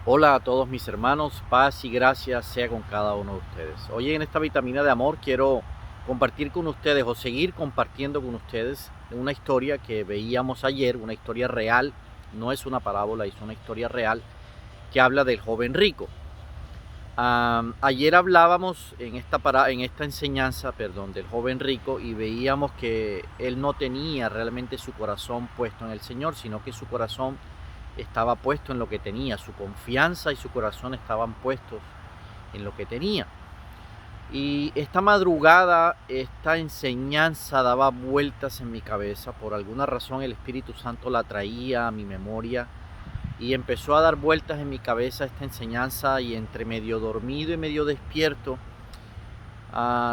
Hola a todos mis hermanos, paz y gracia sea con cada uno de ustedes. Hoy en esta vitamina de amor quiero compartir con ustedes o seguir compartiendo con ustedes una historia que veíamos ayer, una historia real, no es una parábola, es una historia real que habla del joven rico. Ayer hablábamos en esta enseñanza, perdón, del joven rico y veíamos que él no tenía realmente su corazón puesto en el Señor, sino que su corazón estaba puesto en lo que tenía, su confianza y su corazón estaban puestos en lo que tenía. Y esta madrugada, esta enseñanza daba vueltas en mi cabeza, por alguna razón el Espíritu Santo la traía a mi memoria y empezó a dar vueltas en mi cabeza esta enseñanza y entre medio dormido y medio despierto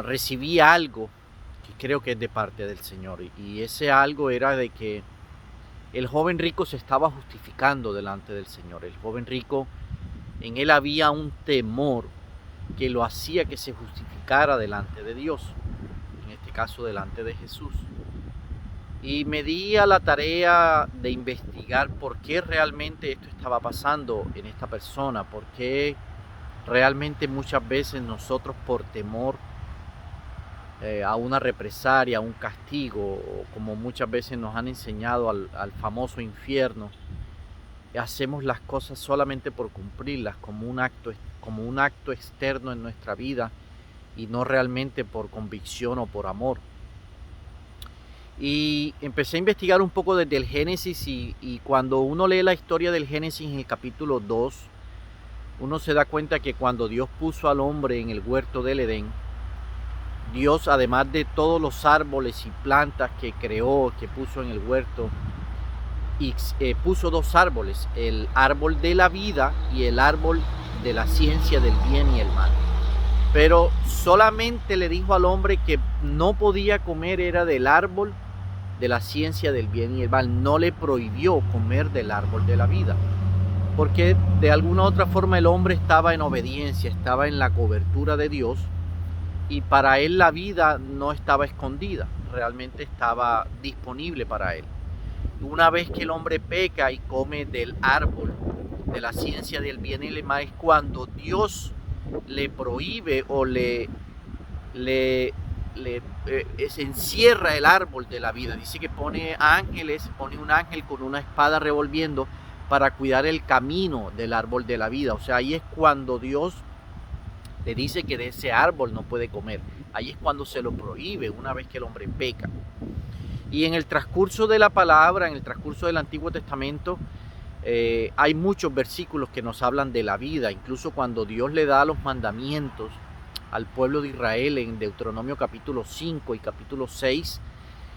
recibí algo que creo que es de parte del Señor y ese algo era de que el joven rico se estaba justificando delante del Señor. El joven rico, en él había un temor que lo hacía que se justificara delante de Dios, en este caso delante de Jesús. Y me di a la tarea de investigar por qué realmente esto estaba pasando en esta persona, por qué realmente muchas veces nosotros por temor a una represalia, a un castigo, o como muchas veces nos han enseñado al famoso infierno, hacemos las cosas solamente por cumplirlas, como un acto externo en nuestra vida y no realmente por convicción o por amor. Y empecé a investigar un poco desde el Génesis y cuando uno lee la historia del Génesis en el capítulo 2, uno se da cuenta que cuando Dios puso al hombre en el huerto del Edén, Dios, además de todos los árboles y plantas que creó, que puso en el huerto, y puso dos árboles, el árbol de la vida y el árbol de la ciencia del bien y el mal. Pero solamente le dijo al hombre que no podía comer era del árbol de la ciencia del bien y el mal. No le prohibió comer del árbol de la vida, porque de alguna u otra forma el hombre estaba en obediencia, estaba en la cobertura de Dios y para él la vida no estaba escondida, realmente estaba disponible para él. Una vez que el hombre peca y come del árbol de la ciencia del bien y el mal, es cuando Dios le prohíbe o se encierra el árbol de la vida. Dice que pone ángeles, pone un ángel con una espada revolviendo para cuidar el camino del árbol de la vida. O sea, ahí es cuando Dios le dice que de ese árbol no puede comer. Ahí es cuando se lo prohíbe una vez que el hombre peca. Y en el transcurso de la palabra, en el transcurso del Antiguo Testamento, hay muchos versículos que nos hablan de la vida. Incluso cuando Dios le da los mandamientos al pueblo de Israel en Deuteronomio capítulo 5 y capítulo 6,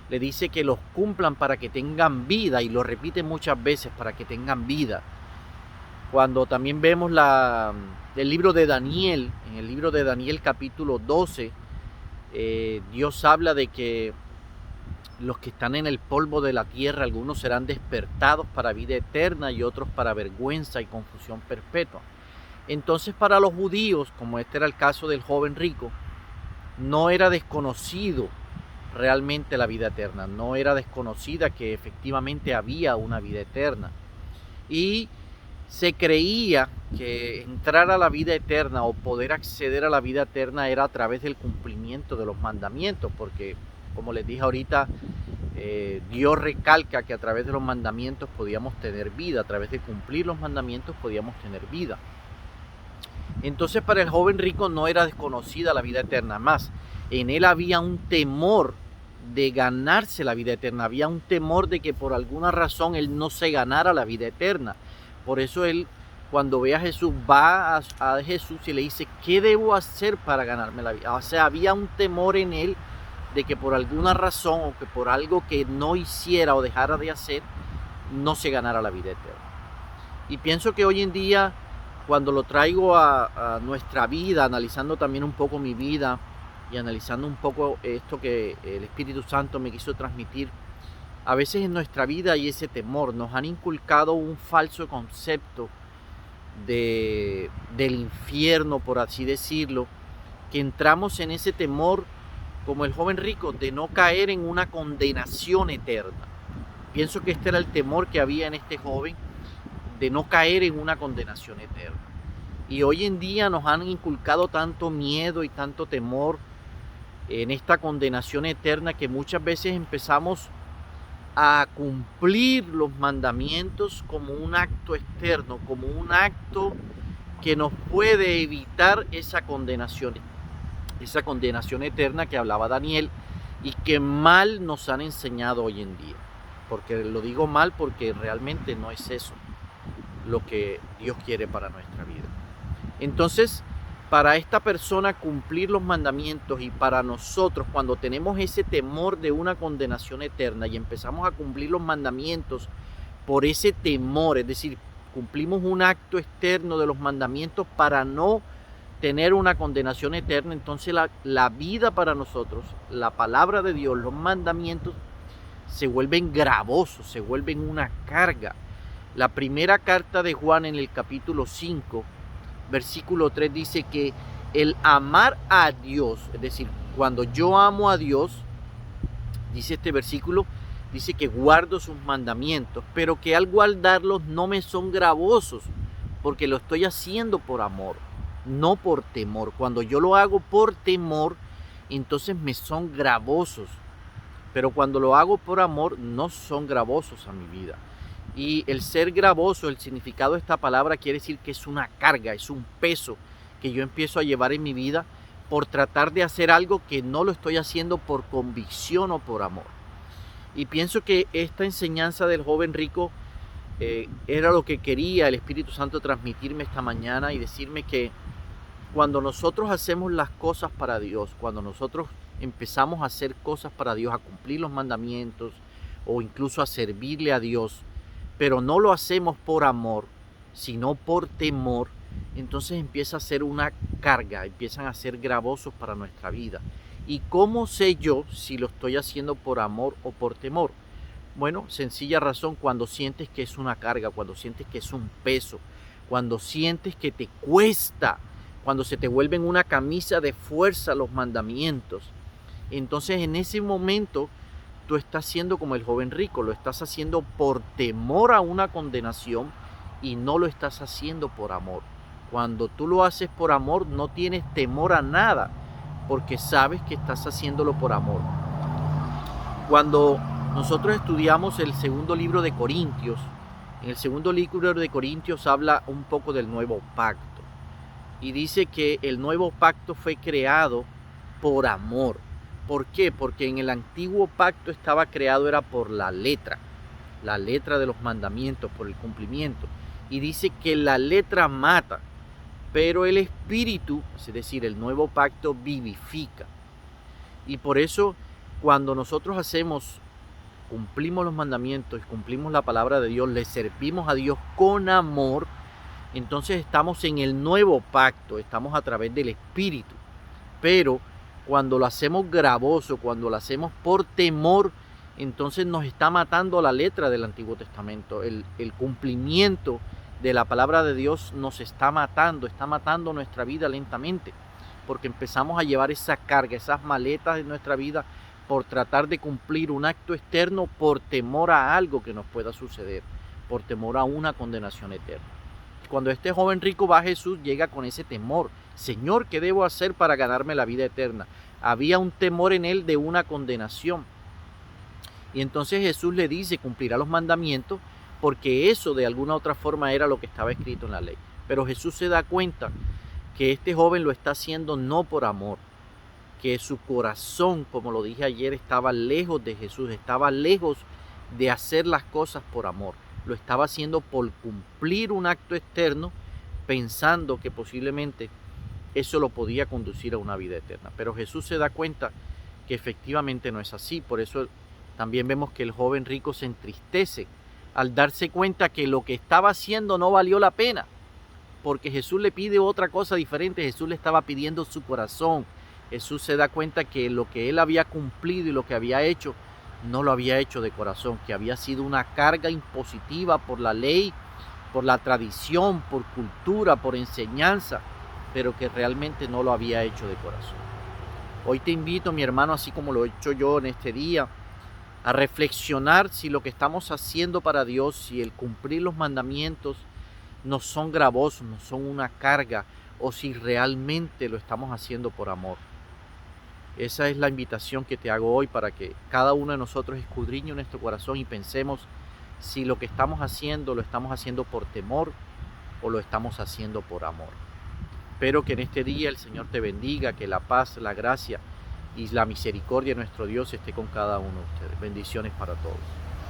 le dice que los cumplan para que tengan vida y lo repite muchas veces para que tengan vida. Cuando también vemos el libro de Daniel, en el libro de Daniel capítulo 12, Dios habla de que los que están en el polvo de la tierra, algunos serán despertados para vida eterna y otros para vergüenza y confusión perpetua. Entonces para los judíos, como este era el caso del joven rico, no era desconocido realmente la vida eterna, no era desconocida que efectivamente había una vida eterna. Y se creía que entrar a la vida eterna o poder acceder a la vida eterna era a través del cumplimiento de los mandamientos, porque como les dije ahorita, Dios recalca que a través de los mandamientos podíamos tener vida, a través de cumplir los mandamientos podíamos tener vida. Entonces para el joven rico no era desconocida la vida eterna, más en él había un temor de ganarse la vida eterna, había un temor de que por alguna razón él no se ganara la vida eterna. Por eso él, cuando ve a Jesús, va a Jesús y le dice, ¿qué debo hacer para ganarme la vida? O sea, había un temor en él de que por alguna razón o que por algo que no hiciera o dejara de hacer, no se ganara la vida eterna. Y pienso que hoy en día, cuando lo traigo a nuestra vida, analizando también un poco mi vida y analizando un poco esto que el Espíritu Santo me quiso transmitir, a veces en nuestra vida hay ese temor, nos han inculcado un falso concepto del infierno, por así decirlo, que entramos en ese temor como el joven rico de no caer en una condenación eterna. Pienso que este era el temor que había en este joven de no caer en una condenación eterna. Y hoy en día nos han inculcado tanto miedo y tanto temor en esta condenación eterna que muchas veces empezamos a cumplir los mandamientos como un acto externo, como un acto que nos puede evitar esa condenación eterna que hablaba Daniel y que mal nos han enseñado hoy en día. Porque lo digo mal porque realmente no es eso lo que Dios quiere para nuestra vida. Entonces, para esta persona cumplir los mandamientos y para nosotros cuando tenemos ese temor de una condenación eterna y empezamos a cumplir los mandamientos por ese temor, es decir, cumplimos un acto externo de los mandamientos para no tener una condenación eterna, entonces la vida para nosotros, la palabra de Dios, los mandamientos se vuelven gravosos, se vuelven una carga. La primera carta de Juan en el capítulo 5, versículo 3 dice que el amar a Dios, es decir, cuando yo amo a Dios, dice este versículo, dice que guardo sus mandamientos, pero que al guardarlos no me son gravosos, porque lo estoy haciendo por amor, no por temor. Cuando yo lo hago por temor, entonces me son gravosos, pero cuando lo hago por amor, no son gravosos a mi vida. Y el ser gravoso, el significado de esta palabra quiere decir que es una carga, es un peso que yo empiezo a llevar en mi vida por tratar de hacer algo que no lo estoy haciendo por convicción o por amor. Y pienso que esta enseñanza del joven rico era lo que quería el Espíritu Santo transmitirme esta mañana y decirme que cuando nosotros hacemos las cosas para Dios, cuando nosotros empezamos a hacer cosas para Dios, a cumplir los mandamientos o incluso a servirle a Dios, pero no lo hacemos por amor, sino por temor, entonces empieza a ser una carga, empiezan a ser gravosos para nuestra vida. ¿Y cómo sé yo si lo estoy haciendo por amor o por temor? Bueno, sencilla razón, cuando sientes que es una carga, cuando sientes que es un peso, cuando sientes que te cuesta, cuando se te vuelven una camisa de fuerza los mandamientos, entonces en ese momento tú estás haciendo como el joven rico, lo estás haciendo por temor a una condenación y no lo estás haciendo por amor. Cuando tú lo haces por amor, no tienes temor a nada, porque sabes que estás haciéndolo por amor. Cuando nosotros estudiamos el segundo libro de Corintios, en el segundo libro de Corintios habla un poco del nuevo pacto. Y dice que el nuevo pacto fue creado por amor. ¿Por qué? Porque en el antiguo pacto estaba creado era por la letra de los mandamientos, por el cumplimiento. Y dice que la letra mata, pero el espíritu, es decir, el nuevo pacto vivifica. Y por eso cuando nosotros cumplimos los mandamientos y cumplimos la palabra de Dios, le servimos a Dios con amor, entonces estamos en el nuevo pacto, estamos a través del espíritu. Pero cuando lo hacemos gravoso, cuando lo hacemos por temor, entonces nos está matando la letra del Antiguo Testamento. El cumplimiento de la palabra de Dios nos está matando nuestra vida lentamente, porque empezamos a llevar esa carga, esas maletas en nuestra vida por tratar de cumplir un acto externo por temor a algo que nos pueda suceder, por temor a una condenación eterna. Cuando este joven rico va a Jesús, llega con ese temor. Señor, ¿qué debo hacer para ganarme la vida eterna? Había un temor en él de una condenación. Y entonces Jesús le dice, cumplirá los mandamientos, porque eso de alguna otra forma era lo que estaba escrito en la ley. Pero Jesús se da cuenta que este joven lo está haciendo no por amor, que su corazón, como lo dije ayer, estaba lejos de Jesús, estaba lejos de hacer las cosas por amor. Lo estaba haciendo por cumplir un acto externo, pensando que posiblemente eso lo podía conducir a una vida eterna. Pero Jesús se da cuenta que efectivamente no es así. Por eso también vemos que el joven rico se entristece al darse cuenta que lo que estaba haciendo no valió la pena, porque Jesús le pide otra cosa diferente. Jesús le estaba pidiendo su corazón. Jesús se da cuenta que lo que él había cumplido y lo que había hecho no lo había hecho de corazón, que había sido una carga impositiva por la ley, por la tradición, por cultura, por enseñanza, pero que realmente no lo había hecho de corazón. Hoy te invito, mi hermano, así como lo he hecho yo en este día, a reflexionar si lo que estamos haciendo para Dios, si el cumplir los mandamientos, no son gravosos, no son una carga, o si realmente lo estamos haciendo por amor. Esa es la invitación que te hago hoy para que cada uno de nosotros escudriñe nuestro corazón y pensemos si lo que estamos haciendo lo estamos haciendo por temor o lo estamos haciendo por amor. Espero que en este día el Señor te bendiga, que la paz, la gracia y la misericordia de nuestro Dios esté con cada uno de ustedes. Bendiciones para todos.